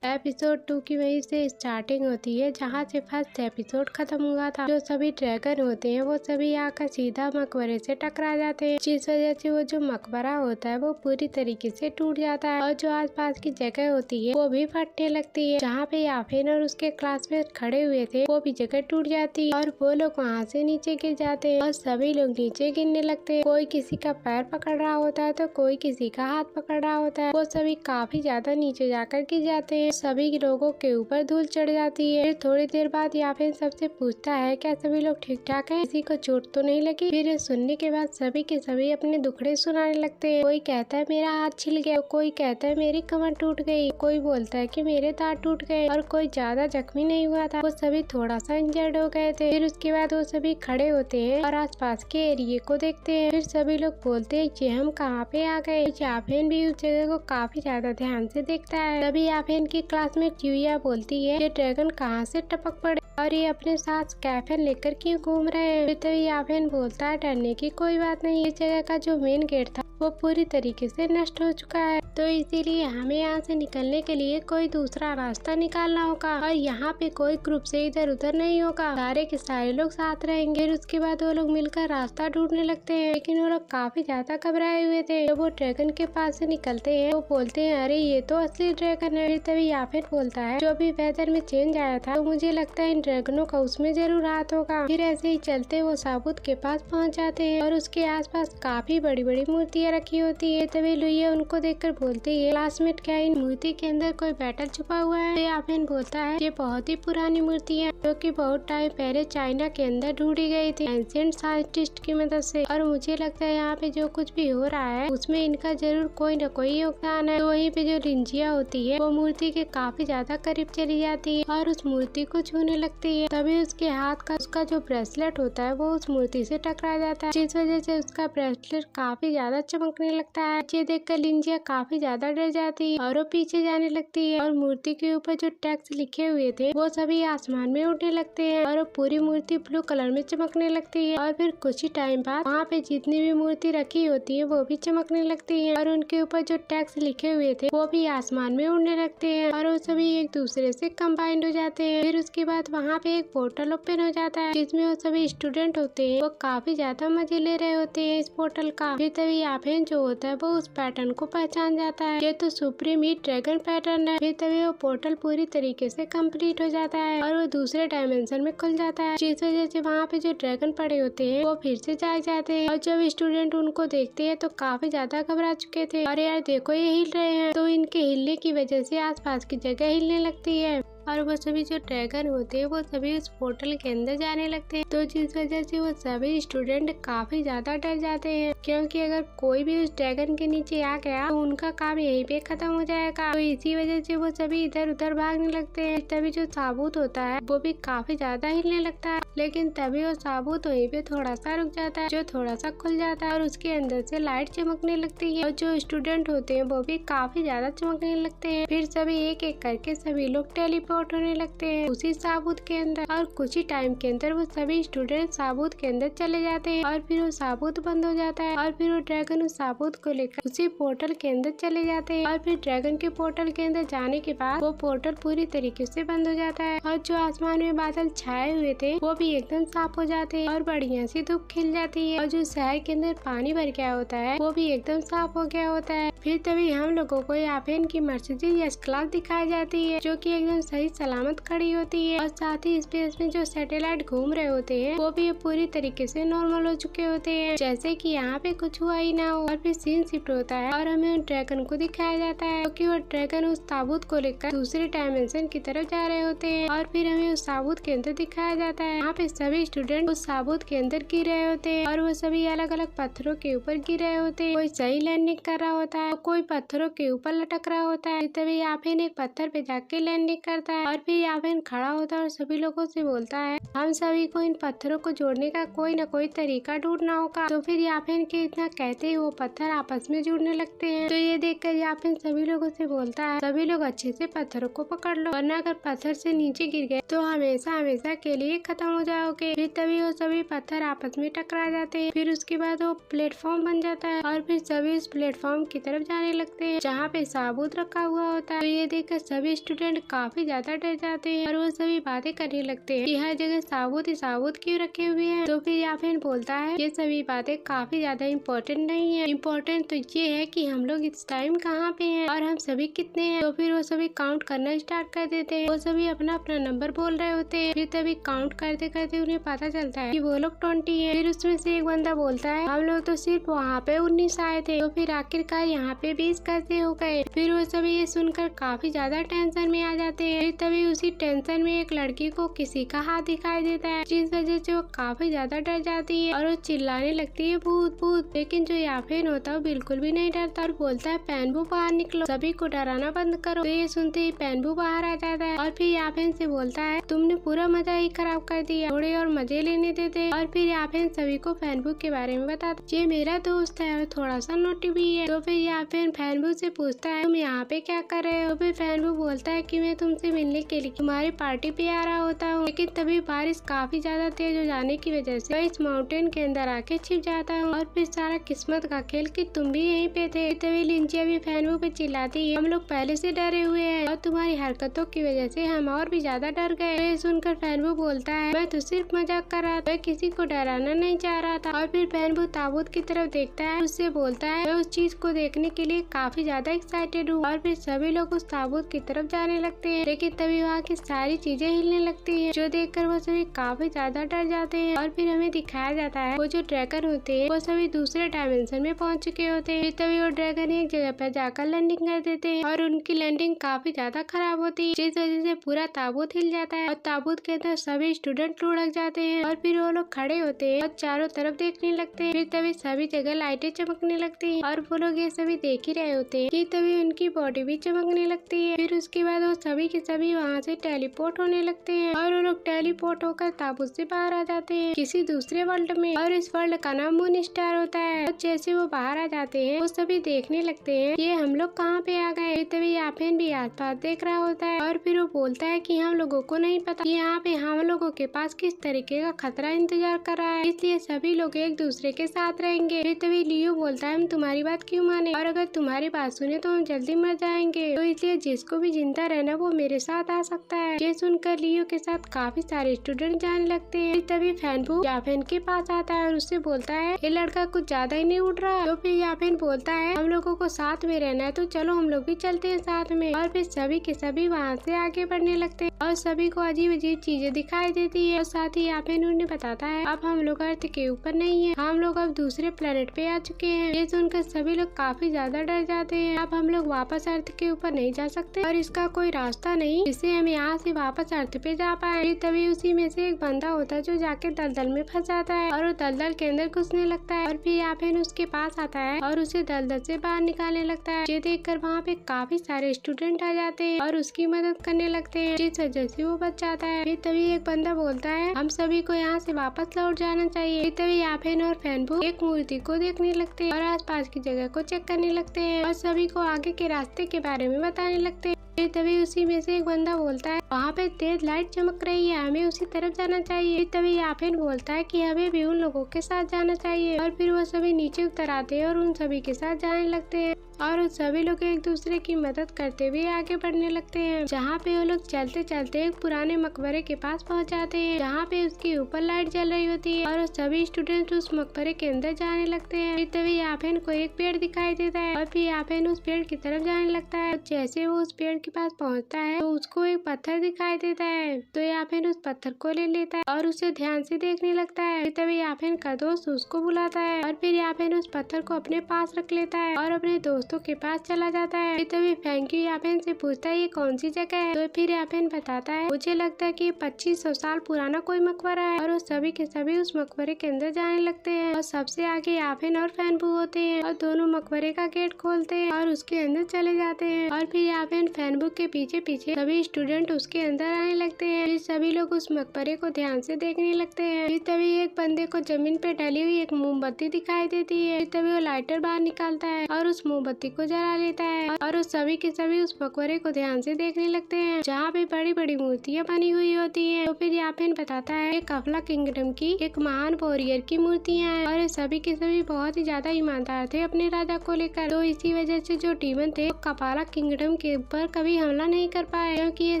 Episode 2 की वहीं से स्टार्टिंग होती है जहाँ से फर्स्ट एपिसोड खत्म हुआ था। जो सभी ड्रैगन होते हैं वो सभी आकर सीधा मकबरे से टकरा जाते हैं, जिस वजह से वो जो मकबरा होता है वो पूरी तरीके से टूट जाता है और जो आसपास की जगह होती है वो भी फटने लगती है। जहाँ पे याफिन और उसके क्लासमेट खड़े हुए थे वो भी जगह टूट जाती है और वो लोग वहाँ से नीचे गिर जाते हैं और सभी लोग नीचे गिरने लगते हैं। कोई किसी का पैर पकड़ रहा होता है तो कोई किसी का हाथ पकड़ रहा होता है। वो सभी काफी ज्यादा नीचे जाकर गिर जाते हैं। सभी लोगों के ऊपर धूल चढ़ जाती है। फिर थोड़ी देर बाद याफिन सबसे पूछता है क्या सभी लोग ठीक ठाक हैं, किसी को चोट तो नहीं लगी। फिर ये सुनने के बाद सभी के सभी अपने दुखड़े सुनाने लगते हैं। कोई कहता है मेरा हाथ छिल गया, कोई कहता है मेरी कमर टूट गई, कोई बोलता है कि मेरे दांत टूट गए और कोई ज्यादा जख्मी नहीं हुआ था, वो सभी थोड़ा सा इंजर्ड हो गए थे। फिर उसके बाद वो सभी खड़े होते हैं और आसपास के एरिया को देखते हैं। फिर सभी लोग बोलते हैं कि हम कहाँ पे आ गए। याफिन भी उस जगह को काफी ज्यादा ध्यान से देखता है। तभी याफिन की क्लासमेट यूया बोलती है ये ड्रैगन कहाँ से टपक पड़े और ये अपने साथ कैफिन लेकर क्यों घूम रहे हैं। फिर तभी याफिन बोलता है डरने की कोई बात नहीं, इस जगह का जो मेन गेट था वो पूरी तरीके से नष्ट हो चुका है, तो इसीलिए हमें यहाँ से निकलने के लिए कोई दूसरा रास्ता निकालना होगा और यहाँ पे कोई ग्रुप से इधर उधर नहीं होगा, सारे के सारे लोग साथ रहेंगे। फिर उसके बाद वो लोग मिलकर रास्ता ढूंढने लगते हैं, लेकिन वो लोग काफी ज्यादा घबराए हुए थे। जब वो ड्रैगन के पास से निकलते हैं वो बोलते हैं अरे ये तो असली ड्रैगन है। तभी याफिन बोलता है जो अभी वेदर में चेंज आया था तो मुझे लगता है इन ड्रैगनों का उसमें जरूर हाथ होगा। फिर ऐसे ही चलते वो साबुत के पास पहुँच जाते हैं और उसके आसपास काफी बड़ी बड़ी मूर्तियाँ रखी होती है। तभी लुइया उनको देखकर बोलती है क्लासमेट क्या इन मूर्ति के अंदर कोई बैटल छुपा हुआ है। याफिन बोलता है ये बहुत ही पुरानी मूर्ति है जो कि बहुत टाइम पहले चाइना के अंदर ढूंढी गई थी एंशिएंट साइंटिस्ट की मदद से, और मुझे लगता है यहाँ पे जो कुछ भी हो रहा है उसमें इनका जरूर कोई न कोई योगदान है। तो वहीं पे जो रिंजिया होती है वो मूर्ति के काफी ज्यादा करीब चली जाती है और उस मूर्ति को छूने लगती है। तभी उसके हाथ का उसका जो ब्रेसलेट होता है वो उस मूर्ति से टकरा जाता है, जिस वजह से उसका ब्रेसलेट काफी ज्यादा चमकने लगता है। ये देखकर लिंजिया काफी ज्यादा डर जाती है और वो पीछे जाने लगती है और मूर्ति के ऊपर जो टेक्स्ट लिखे हुए थे वो सभी आसमान में उड़ने लगते हैं और वो पूरी मूर्ति ब्लू कलर में चमकने लगती है। और फिर कुछ ही टाइम बाद वहाँ पे जितनी भी मूर्ति रखी होती है वो भी चमकने लगती है और उनके ऊपर जो टेक्स्ट लिखे हुए थे वो भी आसमान में उड़ने लगते हैं और वो सभी एक दूसरे से कंबाइंड हो जाते हैं। फिर उसके बाद वहाँ पे एक पोर्टल ओपन हो जाता है जिसमें वो सभी स्टूडेंट होते हैं वो काफी ज्यादा मजे ले रहे होते हैं इस पोर्टल का। फिर तभी याफिन जो होता है वो उस पैटर्न को पहचान जाता है, ये तो सुप्रीम हीट ड्रैगन पैटर्न है। फिर तभी वो पोर्टल पूरी तरीके से कंप्लीट हो जाता है और वो दूसरे डायमेंशन में खुल जाता है, जिस वजह से वहाँ पे जो ड्रैगन पड़े होते हैं वो फिर से जाग जाते हैं और जब स्टूडेंट उनको देखते हैं तो काफी ज्यादा घबरा चुके थे। अरे यार देखो ये हिल रहे हैं, तो इनके हिलने की वजह से आसपास की जगह हिलने लगती है और वो सभी जो ड्रैगन होते हैं वो सभी उस पोर्टल के अंदर जाने लगते हैं, तो जिस वजह से वो सभी स्टूडेंट काफी ज्यादा डर जाते हैं, क्योंकि अगर कोई भी उस ड्रैगन के नीचे आ गया तो उनका काम यहीं पे खत्म हो जाएगा। तो इसी वजह से वो सभी इधर उधर भागने लगते हैं। तभी जो साबुत होता है वो भी काफी ज्यादा हिलने लगता है, लेकिन तभी वो साबुत वहीं पे थोड़ा सा रुक जाता है, जो थोड़ा सा खुल जाता है और उसके अंदर से लाइट चमकने लगती है और जो स्टूडेंट होते हैं वो भी काफी ज्यादा चमकने लगते हैं। फिर सभी एक एक करके सभी लोग टेलीपोर्ट होने लगते हैं उसी साबुत के अंदर और कुछ ही टाइम के अंदर वो सभी स्टूडेंट साबुत के अंदर चले जाते हैं और फिर वो साबुत बंद हो जाता है और फिर वो ड्रैगन उस साबुत को लेकर उसी पोर्टल के अंदर चले जाते हैं और फिर ड्रैगन के पोर्टल के अंदर जाने के बाद वो पोर्टल पूरी तरीके से बंद हो जाता है और जो आसमान में बादल छाए हुए थे वो भी एकदम साफ हो जाते हैं और बढ़िया सी धूप खिल जाती है और जो शहर के अंदर पानी भर गया होता है वो भी एकदम साफ हो गया होता है। फिर तभी हम लोगों को याफिन की मर्सिडीज एस क्लास दिखाई जाती है जो कि एकदम सही सलामत खड़ी होती है और साथ ही स्पेस में जो सैटेलाइट घूम रहे होते हैं वो भी पूरी तरीके से नॉर्मल हो चुके होते हैं, जैसे कि यहाँ पे कुछ हुआ ही ना हो। और फिर सीन शिफ्ट होता है और हमें ड्रैगन को दिखाया जाता है क्योंकि वो ड्रैगन उस ताबूत को लेकर दूसरे डायमेंशन की तरफ जा रहे होते हैं और फिर हमें उस ताबूत के अंदर दिखाया जाता है। यहाँ पे सभी स्टूडेंट उस ताबूत के अंदर गिर रहे होते हैं और वो सभी अलग अलग पत्थरों के ऊपर गिर रहे होते हैं, कोई सही लैंडिंग कर रहा होता है, कोई पत्थरों के ऊपर लटक रहा होता है। तभी याफिन एक पत्थर पे जाके लैंडिंग करता है और फिर याफिन खड़ा होता है और सभी लोगों से बोलता है हम सभी को इन पत्थरों को जोड़ने का कोई न कोई तरीका ढूंढना होगा। तो फिर याफिन के इतना कहते ही वो पत्थर आपस में जुड़ने लगते हैं। तो ये देखकर याफिन सभी लोगों से बोलता है सभी लोग अच्छे से पत्थरों को पकड़ लो, वरना अगर पत्थर से नीचे गिर गए तो हमेशा हमेशा के लिए खत्म हो जाओगे। फिर तभी वो सभी पत्थर आपस में टकरा जाते हैं। फिर उसके बाद वो प्लेटफॉर्म बन जाता है और फिर सभी उस प्लेटफॉर्म की तरफ तरफ जाने लगते हैं जहाँ पे साबुत रखा हुआ होता है। तो ये देखकर सभी स्टूडेंट काफी ज्यादा डर जाते हैं और वो सभी बातें करने लगते हैं कि हर जगह साबुत ही साबुत क्यों रखे हुए हैं। तो फिर याफिन बोलता है ये सभी बातें काफी ज्यादा इम्पोर्टेंट नहीं है, इम्पोर्टेंट तो ये है कि हम लोग इस टाइम कहाँ पे हैं और हम सभी कितने हैं। तो फिर वो सभी काउंट करना स्टार्ट कर देते हैं। वो सभी अपना अपना नंबर बोल रहे होते हैं। फिर तभी काउंट करते करते उन्हें पता चलता है कि वो लोग 20 है। फिर उसमें से एक बंदा बोलता है हम लोग तो सिर्फ वहाँ पे 19 आए थे, तो फिर आखिरकार यहाँ पे 20 कैसे हो गए। फिर वो सभी ये सुनकर काफी ज्यादा टेंशन में आ जाते हैं। फिर तभी उसी टेंशन में एक लड़की को किसी का हाथ दिखाई देता है, जिस वजह से वो काफी ज्यादा डर जाती है और वो चिल्लाने लगती है भूत भूत। लेकिन जो याफिन होता है वो बिल्कुल भी नहीं डरता और बोलता है पेनबू बाहर निकलो, सभी को डराना बंद करो। तो ये सुनते ही पेनबू बाहर आ जाता है और फिर याफिन से बोलता है तुमने पूरा मजा ही खराब कर दिया, थोड़े और मजे लेने देते। और फिर याफिन सभी को पेनबू के बारे में बताता ये मेरा दोस्त है और थोड़ा सा नोटी भी है। तो फिर याफिन पेनबू से पूछता है तुम यहाँ पे क्या कर रहे हो। फिर पेनबू बोलता है कि मैं तुमसे मिलने के लिए तुम्हारी पार्टी पे आ रहा होता हूँ, लेकिन तभी बारिश काफी ज्यादा तेज हो जाने की वजह से मैं इस माउंटेन के अंदर आके छिप जाता हूँ और फिर सारा किस्मत का खेल कि तुम भी यहीं पे थे। तभी लिंचिया भी पेनबू पे चिल्लाती है हम लोग पहले से डरे हुए हैं और तुम्हारी हरकतों की वजह से हम और भी ज्यादा डर गए। ये सुनकर पेनबू बोलता है मैं तो सिर्फ मजाक कर रहा था, मैं किसी को डराना नहीं चाह रहा था। और फिर पेनबू ताबूत की तरफ देखता है, उससे बोलता है मैं उस चीज को देखने के लिए काफी ज्यादा एक्साइटेड हूँ। और फिर सभी लोग उस ताबूत की तरफ जाने लगते हैं, लेकिन तभी वहाँ की सारी चीजें हिलने लगती है, जो देखकर वो सभी काफी ज्यादा डर जाते हैं। और फिर हमें दिखाया जाता है वो जो ड्रैगन होते हैं वो सभी दूसरे डायमेंशन में पहुँच चुके होते हैं। तभी वो ड्रैगन एक जगह पर जाकर लैंडिंग कर देते हैं और उनकी लैंडिंग काफी ज्यादा खराब होती है, जिस वजह से पूरा ताबूत हिल जाता है और ताबूत के अंदर सभी स्टूडेंट लुढ़क जाते हैं। और फिर वो लोग खड़े होते हैं और चारों तरफ देखने लगते हैं। फिर तभी सभी जगह लाइटें चमकने लगती हैं और वो लोग ये सभी देख ही रहे होते हैं कि तभी उनकी बॉडी भी चमकने लगती है। फिर उसके बाद वो सभी के सभी वहाँ से टेलीपोर्ट होने लगते हैं और वो लोग टेलीपोर्ट होकर ताबूत से बाहर आ जाते हैं किसी दूसरे वर्ल्ड में, और इस वर्ल्ड का नाम मून स्टार होता है। और जैसे वो बाहर आ जाते हैं वो सभी देखने लगते हैं ये हम लोग कहाँ पे आ गए। तभी याफिन भी आसपास देख रहा होता है और फिर वो बोलता है कि हम लोगों को नहीं पता कि यहाँ पे हम लोगों के पास किस तरीके का खतरा इंतजार कर रहा है, इसलिए सभी लोग एक दूसरे के साथ रहेंगे। फिर तभी लियो बोलता है हम तुम्हारी बात क्यों माने, और अगर तुम्हारी बात सुने तो हम जल्दी मर जाएंगे, तो इसलिए जिसको भी जिंदा रहना वो मेरे साथ आ सकता है। ये सुनकर लियो के साथ काफी सारे स्टूडेंट जाने लगते हैं। फिर तभी पेनबू याफिन के पास आता है और उससे बोलता है ये लड़का कुछ ज्यादा ही नहीं उड़ रहा। तो फिर याफिन बोलता है हम लोगों को साथ में रहना है तो चलो हम लोग भी चलते हैं साथ में। और फिर सभी के सभी वहाँ से आगे बढ़ने लगते हैं और सभी को अजीब अजीब चीजें दिखाई देती है। और साथ ही याफिन उन्हें बताता है अब हम लोग अर्थ के ऊपर नहीं है, हम लोग अब दूसरे प्लेनेट पे आ चुके हैं। ये सुनकर सभी लोग काफी ज्यादा डर जाते हैं, अब हम लोग वापस अर्थ के ऊपर नहीं जा सकते और इसका कोई रास्ता नहीं जिससे हम यहाँ से वापस अर्थ पे जा पाए। तभी उसी में से एक बंदा होता है जो जाके दलदल में फंस जाता है और वो दलदल के अंदर घुसने लगता है और फिर याफिन उसके पास आता है और उसे दलदल से बाहर निकालने लगता है। ये देखकर वहाँ पे काफी सारे स्टूडेंट आ जाते हैं और उसकी मदद करने लगते हैं, जिस वजह से वो बच जाता है। फिर तभी एक बंदा बोलता है हम सभी को यहाँ से वापस लौट जाना चाहिए। फिर तभी याफिन और पेनबू एक मूर्ति को देखने लगते हैं और आसपास की जगह को चेक करने लगते हैं और सभी को आगे के रास्ते के बारे में बताने लगते हैं। फिर तभी उसी में से एक बंदा बोलता है वहाँ पे तेज लाइट चमक रही है, हमें उसी तरफ जाना चाहिए। फिर तभी याफिन बोलता है कि हमें भी उन लोगों के साथ जाना चाहिए और फिर वो सभी नीचे उतर आते हैं और उन सभी के साथ जाने लगते हैं और उन सभी लोग एक दूसरे की मदद करते हुए आगे बढ़ने लगते हैं, जहाँ पे वो लोग चलते चलते एक पुराने मकबरे के पास पहुँच जाते हैं, जहाँ पे उसके ऊपर लाइट जल रही होती है और सभी स्टूडेंट उस मकबरे के अंदर जाने लगते हैं। फिर तभी याफिन को एक पेड़ दिखाई देता है और फिर याफिन उस पेड़ की तरफ जाने लगता है। जैसे वो उस पेड़ के पास पहुँचता है तो उसको एक पत्थर दिखाई देता है, तो याफिन उस पत्थर को ले लेता है और उसे ध्यान से देखने लगता है। फिर तभी याफिन का दोस्त उसको बुलाता है और फिर याफिन उस पत्थर को अपने पास रख लेता है और अपने दोस्तों के पास चला जाता है। फिर तभी फैंकी याफिन से पूछता है ये कौन सी जगह है, तो फिर याफिन बताता है मुझे लगता है कि 2500 साल पुराना कोई मकबरा है और वो सभी के सभी उस मकबरे के अंदर जाने लगते हैं और सबसे आगे याफिन और पेनबू होते हैं और दोनों मकबरे का गेट खोलते हैं और उसके अंदर चले जाते हैं और फिर याफिन पेनबू के पीछे पीछे सभी स्टूडेंट उसके अंदर आने लगते हैं। फिर सभी लोग उस मकबरे को ध्यान से देखने लगते हैं। फिर तभी एक बंदे को जमीन पे डली हुई एक मोमबत्ती दिखाई देती है। फिर तभी वो लाइटर बाहर निकालता है और उस मोमबत्ती मूर्ति को जला लेता है और उस सभी के सभी उस मकबरे को ध्यान से देखने लगते हैं जहाँ पे बड़ी बड़ी मूर्तियाँ बनी हुई होती है। तो फिर याफिन बताता है कफला किंगडम की एक महान वॉरियर की मूर्तियाँ हैं और ये सभी के सभी बहुत ही ज्यादा ईमानदार थे अपने राजा को लेकर। तो इसी वजह से जो डीमन थे वो कपाला किंगडम के ऊपर कभी हमला नहीं कर पाए क्योंकि ये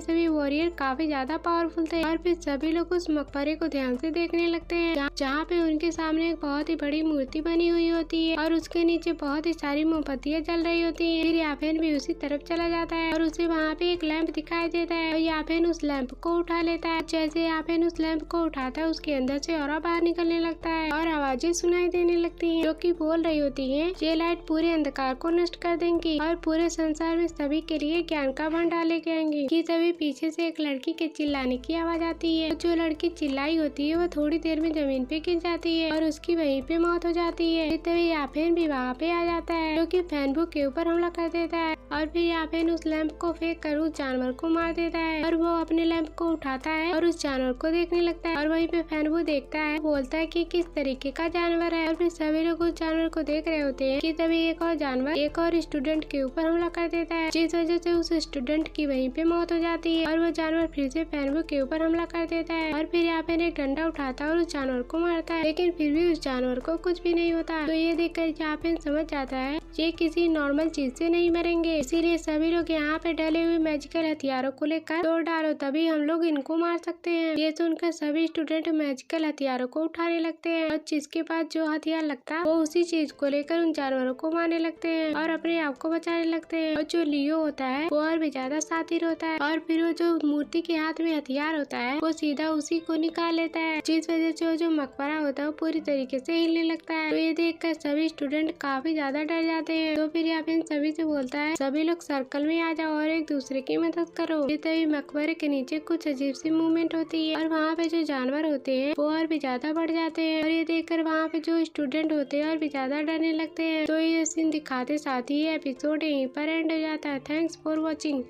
सभी वॉरियर काफी ज्यादा पावरफुल थे। और फिर सभी लोग उस मकबरे को ध्यान से देखने लगते हैं जहाँ पे उनके सामने एक बहुत ही बड़ी मूर्ति बनी हुई होती है और उसके नीचे बहुत ही सारी मोमबत्तियाँ जल रही होती है। फिर याफिन भी उसी तरफ चला जाता है और उसे वहाँ पे एक लैंप दिखाई देता है और याफिन उस लैंप को उठा लेता है। जैसे याफिन उस लैंप को उठाता है उसके अंदर से ऑरा बाहर निकलने लगता है और आवाजें सुनाई देने लगती हैं जो कि बोल रही होती हैं ये लाइट पूरे अंधकार को नष्ट कर देंगी और पूरे संसार में सभी के लिए ज्ञान का भंडार लेके आएंगी। कि तभी पीछे से एक लड़की के चिल्लाने की आवाज आती है। जो लड़की चिल्लाई होती है वो थोड़ी देर में जमीन पे गिर जाती है और उसकी वहीं पे मौत हो जाती है। तभी याफिन भी वहाँ पे आ जाता है जो कि फैनबू के ऊपर हमला कर देता है और फिर याफिन उस लैंप को फेंक कर उस जानवर को मार देता है और वो अपने लैंप को उठाता है और उस जानवर को देखने लगता है और वहीं पे फैनबू देखता है, बोलता है कि किस तरीके का जानवर है और फिर सभी लोग उस जानवर को देख रहे होते हैं कि तभी एक और जानवर एक और स्टूडेंट के ऊपर हमला कर देता है जिस वजह से उस स्टूडेंट की वहीं पे मौत हो जाती है और वो जानवर फिर से फैनबू के ऊपर हमला कर देता है और फिर याफिन एक डंडा उठाता है और उस जानवर को मारता है लेकिन फिर भी उस जानवर को कुछ भी नहीं होता। तो ये देखकर याफिन समझ जाता है ये किसी नॉर्मल चीज से नहीं मरेंगे, इसीलिए सभी लोग यहाँ पे डले हुए मैजिकल हथियारों को लेकर तोड़ डालो तभी हम लोग इनको मार सकते हैं। ये सुनकर सभी स्टूडेंट मैजिकल हथियारों को उठाने लगते हैं और जिसके पास जो हथियार लगता है वो उसी चीज को लेकर उन जानवरों को मारने लगते हैं और अपने आप को बचाने लगते हैं। और जो लियो होता है वो और भी ज्यादा शातिर होता है और फिर वो जो मूर्ति के हाथ में हथियार होता है वो सीधा उसी को निकाल लेता है जिस वजह से वो जो मकबरा होता है वो पूरी तरीके से हिलने लगता है। तो ये देखकर सभी स्टूडेंट काफी ज्यादा डर जाते हैं। तो फिर याफिन सभी से बोलता है सभी लोग सर्कल में आ जाओ और एक दूसरे की मदद करो। ये तभी मकबरे के नीचे कुछ अजीब सी मूवमेंट होती है और वहाँ पे जो जानवर होते हैं वो और भी ज्यादा बढ़ जाते हैं और ये देखकर वहाँ पे जो स्टूडेंट होते हैं और भी ज्यादा डरने लगते हैं। तो ये सीन दिखाते साथ ही एपिसोड यहीं पर एंड हो जाता है। Thanks for watching.